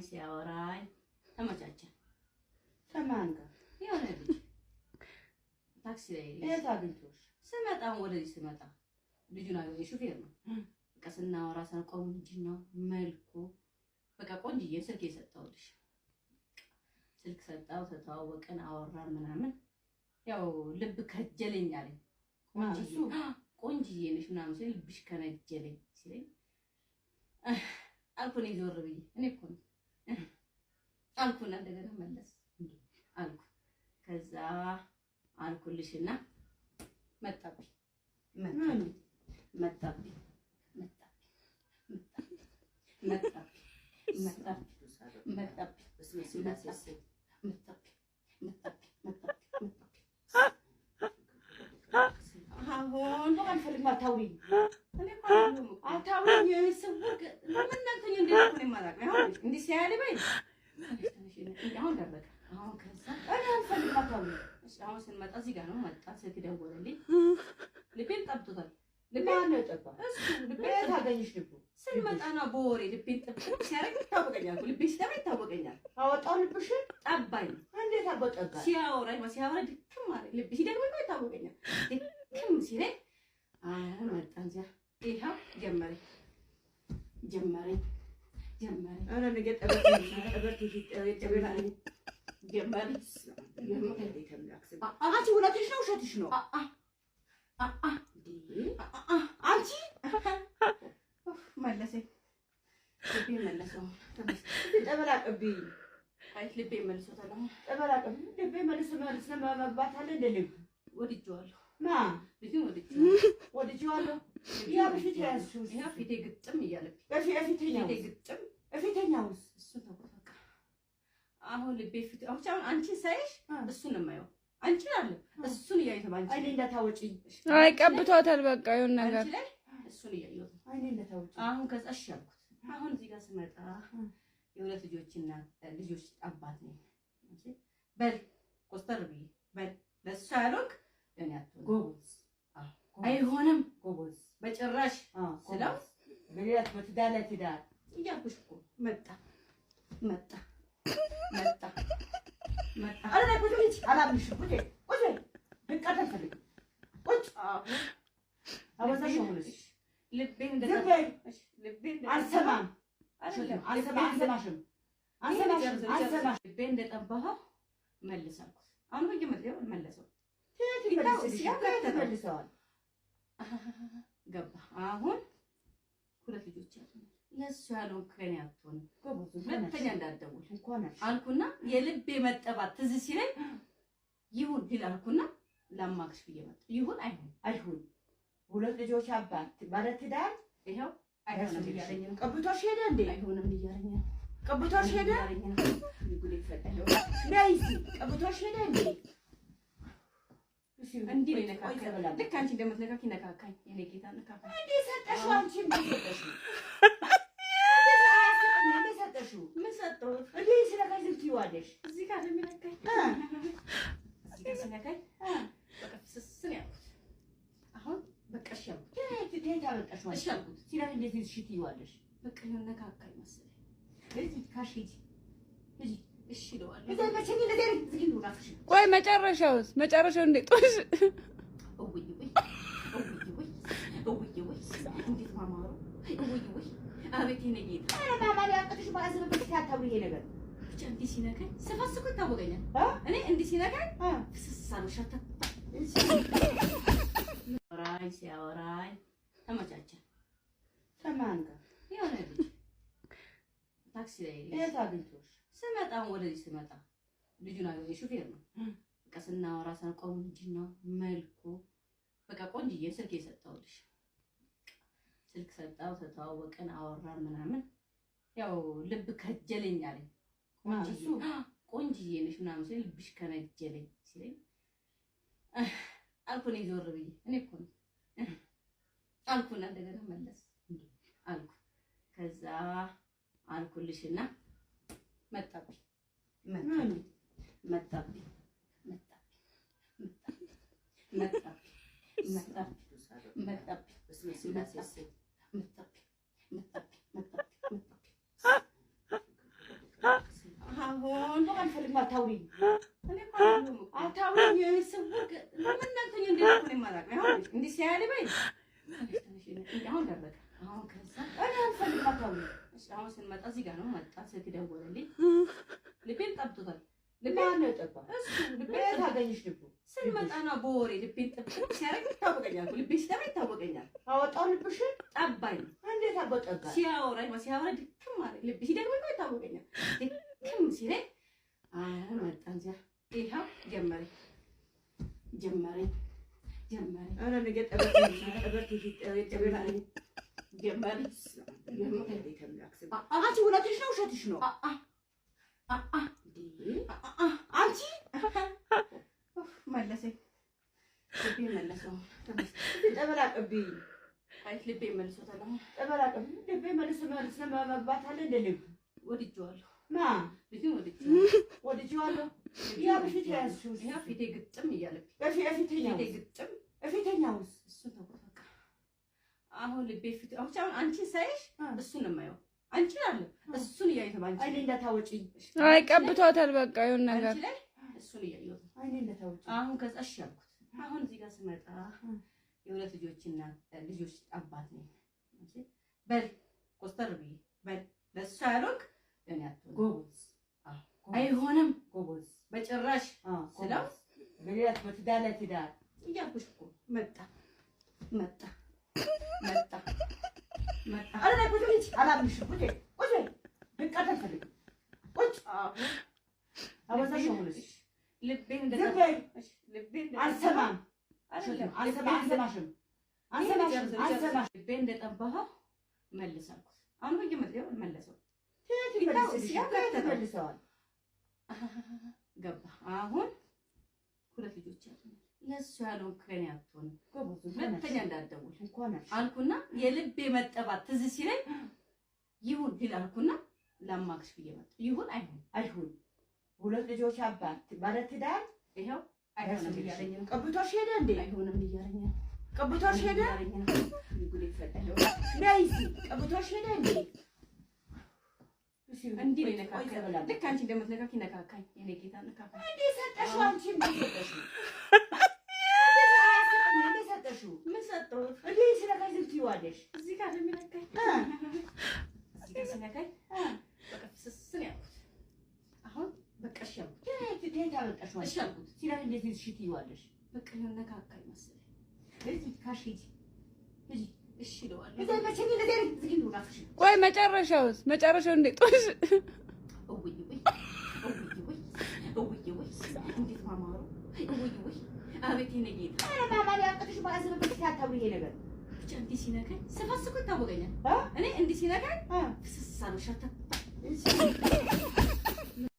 ሲያወራኝ ተመቻቸ። ከማን ጋር? የሆነ ልጅ ታክሲ ላይ የት አግኝቶሽ? ስመጣ ወደዚህ ስመጣ ልጁን አገኘ። ሹፌር ነው። በቃ ስናወራ ቆንጆ ነው መልኩ። በቃ ቆንጆዬ ስልክ የሰጠሁልሽ ስልክ ሰጣው፣ ተተዋወቅን፣ አወራን ምናምን። ያው ልብ ከጀለኝ አለኝ። ቆንጆዬ ነሽ ምናምን ሲል ልብሽ ከነጀለኝ ሲለኝ አልኩ እኔ ዞር ብዬ እኔ እኮ ነው አልኩና እንደገና መለስ አልኩ። ከዛ አልኩልሽና መጣብኝ አሁን አንፈልግም። አታውሪኝ ስውር ለምን እናንተኛ እንደሆነ ነው የማላውቀው። እንዲህ ሲያልበኝ አሁን ደረቀ። አሁን ከዛ እኔ አንፈልግም። አታውሪኝ። አሁን ስንመጣ እዚህ ጋር ነው መጣ። ስልክ ደወለልኝ። ልቤን ጠብቶታል። ልቤን ነው ጠባ። እሱ ልቤን ታገኝሽ ልቡ ስንመጣ ነው በወሬ ልቤን ጠብ ሲያረግ ይታወቀኛል። ልቤ ሲጠባ ይታወቀኛል። አወጣው ልብሽ ጠባኝ። እንዴት አበጠጋ ሲያወራኝ ድክም ማለት ልብ ሲደግሞ ይታወቀኛል። ድክም ሲለኝ መጣን። እዚያ ይኸው ጀመረኝ። አረ ነገ ጠበቅ አንቺ እውነትሽ ነው ውሸትሽ ነው? አንቺ መለሰኝ። ልቤ መለሰው። ጠበላቅብኝ። አይ ልቤ መልሶታል። ጠበላቅብኝ። ልቤ መልሶ መግባት አለ እንደ ልብ ወድጄዋለሁ። ማ ልጅ ወድጄዋለሁ። ያ በፊት ያዝሽው ያ ፊቴ ግጥም እያለብኝ ፊተኛውስ እሱ ተቆጣ። አሁን ልቤ ፊት አሁን አንቺ ሳይሽ እሱን ነው የማየው። አንቺ አለ እሱን እያየሁ ባንቺ አይኔ እንዳታወጪኝ። አይ ቀብቷታል። በቃ ይሁን ነገር እሱን እያየሁ አይኔ እንዳታወጪኝ። አሁን ከዛ እሺ አልኩት። አሁን እዚህ ጋር ስመጣ የሁለት ልጆች አባት ነኝ። በል ኮስተር ብዬ በል ለእሱ ያልኩ እኔ አትሆንም ጎበዝ አይሆንም ጎበዝ በጭራሽ ስለው በሌላት በትዳር እያልኩሽ እኮ መጣ አረ ቁጭ አላምንሽ ቁጭ ልቀር አልፈልግም። ቁጭ አወዛሽ ሆነሽ ልቤን አልሰማም። ልቤን እንደጠባኸው መልስ አልኩት። አሁን በየመጣው መለሰው መልሰዋል። ገባ። አሁን ሁለት ልጆች አሉ። ለሱ ያለው ከኔ አትሆንም ሁለተኛ እንዳትደውል አልኩና የልቤ መጠባት ትዝ ሲለኝ ይሁን ይላልኩና ላማክሽ ብዬ መጣ። ይሁን አይሁን ሁለት ልጆች አባት ባለ ትዳር ይሄው አይሆንም እያለኝ ነው። ቀብቶሽ ሄደ እንዴ? አይሆንም እያለኝ ነው። ቀብቶሽ ሄደ ጉድ ይፈጠለው ነይሲ ቀብቶሽ ሄደ እንዴ? እንዴ ነካካ ልክ አንቺ እንደምትነካኪ ነካካኝ። የኔ ጌታ ነካካኝ። እንዴ ሰጠሽው አንቺ እንዴ ሰጠሽው ምን ሰጠው እንዴ? ስለካይ ዝምትይዋለሽ እዚህ ጋር ለሚነካኝ እዚህ ጋር ስለካይ በቃ ስስን ያልኩት አሁን በቃ እሺ ያልኩት ትሄድ አበቃሽው እሺ ያልኩት ሲላክ እንዴት እሺ ትይዋለሽ? በቃ ነው ነካካኝ መሰለኝ። እዚህ ካሽቲ እዚህ እሺ ለዋለ እዛ በቸኝ ነገር ዝግኝ ነው ናፍሽ። ቆይ መጨረሻው እንዴት ጦሽ እንዴት ማማሩ አቤት የኔ ጌታ ማማ ያቀጥሽ ባዝረ በፊት ታውሪ ነገር ብቻ እንዲህ ሲነካኝ ስፈስኩ ይታወቀኛል። እኔ እንዲህ ሲነካኝ ፍስሳሉ ሻታ ሲያወራኝ ተመቻቸ። ከማን ጋር? የሆነ ልጅ ታክሲ ላይ የት አግኝቶሽ? ስመጣ ወደዚህ ስመጣ ልጁን አገኘ። ሹፌር ነው። በቃ ስናወራ ቆንጆ ነው መልኩ። በቃ ቆንጆዬ ስልክ የሰጠሁልሽ ስልክ ሰጣው፣ ተተዋወቅን፣ አወራን ምናምን። ያው ልብ ከጀለኝ አለኝ። ቆንጆዬ ነሽ ምናምን ሲል ልብሽ ከነጀለኝ ሲለኝ አልኩ እኔ ዞር ብዬ እኔ እኮ ነው አልኩና እንደገና መለስ አልኩ። ከዛ አልኩልሽና መጣብኝ አሁን አንፈልግም። አታውሪኝ እኔ አታውሪኝ ስውር ለምን እናንተኛ እንደሆነ እኔ ማላውቅ አሁን እንዲህ ሲያለ በይ አሁን ደረቀ አሁን ከዛ እኔ አንፈልግም። አታውሪኝ አሁን ስንመጣ እዚህ ጋር ነው መጣ ስልክ ደወለልኝ ልቤን ጠብቶታል ልቤን ነው ጠባ እሱ ልቤን ታገኝሽ ልቡ ስንመጣ ነው በወሬ ልቤን ጠብቶ ሲያረግ ይታወቀኛል ልቤ ሲጠባ ይታወቀኛል አወጣው ልብሽ ጠባኝ እንዴት አበጠጋ ሲያወራኝ ሲያወራ ድክም ማለት ልቤ ሲደግሞ ይታወቀኛል ድክም ሲለኝ መጣ እዚያ ይኸው ጀመረኝ አረ ነገ ጠበቅ ጀመረኝ አንቺ እውነትሽ ነው ውሸትሽ ነው? አንቺ መለሰኝ ልቤ መለሰው ጠበል አቀብኝ ልቤ መልሶታል ጠበል አቀብኝ ልቤ መልሶ መግባት አለ እንደ ልብ ወድጄዋለሁ ማ ልጅን ወድጄዋለሁ ያ በፊት ያዝሽው ያ ፊቴ ግጥም እያለብኝ ፊቴ ግጥም ፊተኛውስ እሱ ተቆጣ አሁን ልቤ ፊት አሁን አንቺን ሳይሽ እሱን ነው የማየው አንቺን አለ እሱን እያየሁ ባንቺ አይኔ እንዳታወጪኝ አይ ቀብቷታል በቃ የሆነ ነገር አንቺ ላይ እሱን እያየሁ አይኔ እንዳታወጪኝ አሁን ከዛ እሺ አልኩት አሁን እዚህ ጋር ስመጣ የሁለት ልጆች አባት ነኝ በል ኮስተር ብዬ በል ለእሱ ያልኩ እኔ ጎበዝ አይሆንም ጎበዝ በጭራሽ ስለው በሌላት በትዳር ለትዳር እያልኩሽ እኮ መጣ አረ ቁጭ አላምንሽም ቁጭ ልቀር አልፈልግም ቁጭ አበዛሽ ሆነሽ ልቤን አልሰማም ልቤን እንደጠባኸው መልስ አልኩት አሁን በየመጥሪያው መለሰው መልሰዋል ገባ አሁን ሁለት ልጆች አሉ ለእሱ ያለውን ከኔ አትሆንም ሁለተኛ እንዳትደውል አልኩና የልቤ መጠባት ትዝ ሲለኝ ይሁን ቢል አልኩና ላማክሽ ብዬ መጣሁ ይሁን አይሁን ሁለት ልጆች አባት ባለ ትዳር ይኸው አይሆንም እያለኝ ነው ቀብቶሽ ሄደ እንዴ አይሆንም እያለኝ ነው ቀብቶሽ ሄደ ጉድ ይፈጠራል ነይሲ ቀብቶሽ ሄደ እንዴ እንዴ ነካካ ልክ አንቺ እንደምትነካኪ ነካካኝ የኔ ጌታ ነካካኝ እንዴ ሰጠሽው አንቺ እንዴ ሰጠሽው ምን ሰጠሁት እንዴ ስለካይ ዝምትይዋለሽ እዚህ ጋር ለሚነካኝ እዚህ ጋር ሲነካኝ በቃ ፍስስን ያልኩት አሁን በቃ እሺ ያልኩት ትሄድ አበቃሽው እሺ ያልኩት ሲላክ እንዴት እሺ ትይዋለሽ በቃ ነካካኝ መሰለኝ እዚህ ካሽቲ እሺ እለዋለሁ እዚህ መቼም ነገር ዝግኝ ነው ካፍሽ ቆይ መጨረሻው እንዴት ጦሽ እንዴት ማማሩ አቤት የኔ ጌታ አረ ማማሪ አጥተሽ ባዝነ በፊት አታውሪ ይሄ ነገር ብቻ እንዲህ ሲነካኝ ስፈስኩ ይታወቀኛል እኔ እንዲህ ሲነካኝ ፍስስ አለው ሸታ